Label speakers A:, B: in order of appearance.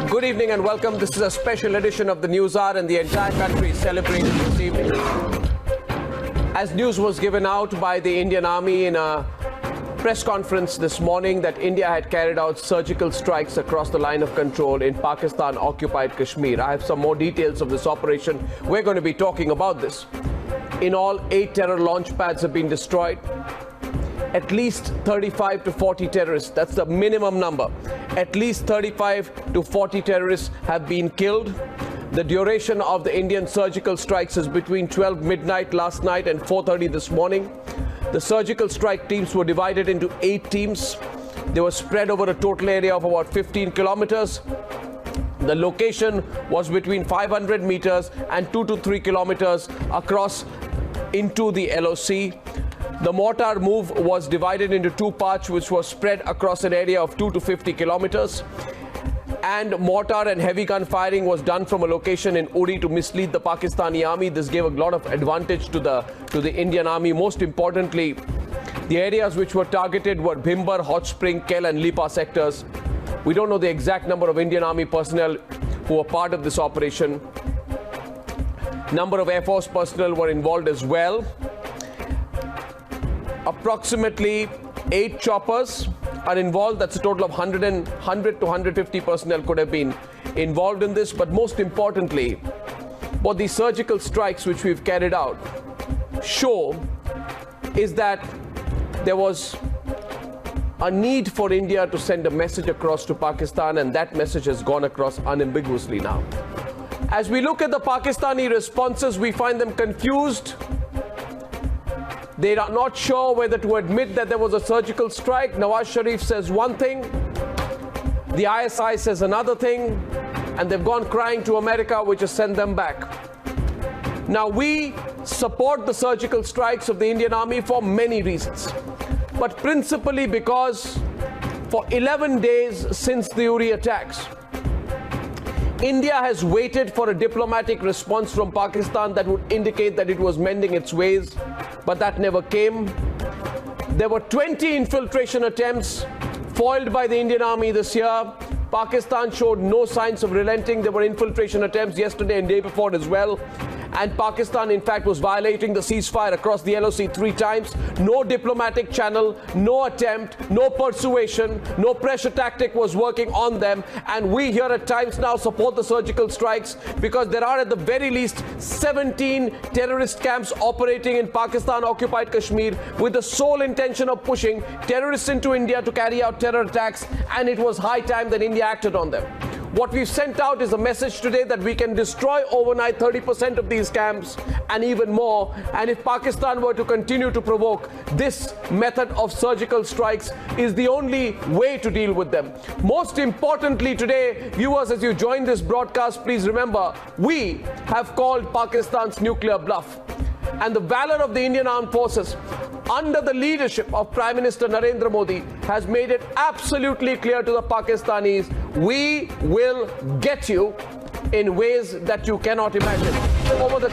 A: Good evening and welcome. This is a special edition of the News Hour, and the entire country is celebrating this evening. As news was given out by the Indian Army in a press conference this morning that India had carried out surgical strikes across the line of control in Pakistan-occupied Kashmir. I have some more details of this operation. We're going to be talking about this. In all, 8 terror launch pads have been destroyed. At least 35 to 40 terrorists, that's the minimum number. At least 35 to 40 terrorists have been killed. The duration of the Indian surgical strikes is between 12 midnight last night and 4:30 this morning. The surgical strike teams were divided into 8 teams. They were spread over a total area of about 15 kilometers. The location was between 500 meters and 2 to 3 kilometers across into the LOC. The mortar move was divided into 2 parts, which was spread across an area of 2 to 50 kilometers. And mortar and heavy gun firing was done from a location in Uri to mislead the Pakistani army. This gave a lot of advantage to the Indian army. Most importantly, the areas which were targeted were Bhimber, Hot Spring, Kel and Lipa sectors. We don't know the exact number of Indian Army personnel who were part of this operation. Number of Air Force personnel were involved as well. Approximately 8 choppers are involved. That's a total of 100 to 150 personnel could have been involved in this. But most importantly, what these surgical strikes which we've carried out show is that there was a need for India to send a message across to Pakistan, and that message has gone across unambiguously now. As we look at the Pakistani responses, we find them confused. They are not sure whether to admit that there was a surgical strike. Nawaz Sharif says one thing, the ISI says another thing, and they've gone crying to America, which has sent them back. Now, we support the surgical strikes of the Indian Army for many reasons, but principally because for 11 days since the Uri attacks, India has waited for a diplomatic response from Pakistan that would indicate that it was mending its ways, but that never came. There were 20 infiltration attempts foiled by the Indian Army this year. Pakistan showed no signs of relenting. There were infiltration attempts yesterday and day before as well. And Pakistan, in fact, was violating the ceasefire across the LOC 3 times. No diplomatic channel, no attempt, no persuasion, no pressure tactic was working on them. And we here at Times Now support the surgical strikes because there are at the very least 17 terrorist camps operating in Pakistan-occupied Kashmir with the sole intention of pushing terrorists into India to carry out terror attacks. And it was high time that India acted on them. What we've sent out is a message today that we can destroy overnight 30% of these camps and even more. And if Pakistan were to continue to provoke, this method of surgical strikes is the only way to deal with them. Most importantly today, viewers, as you join this broadcast, please remember, we have called Pakistan's nuclear bluff. And the valor of the Indian Armed Forces under the leadership of Prime Minister Narendra Modi has made it absolutely clear to the Pakistanis, we will get you in ways that you cannot imagine. Over the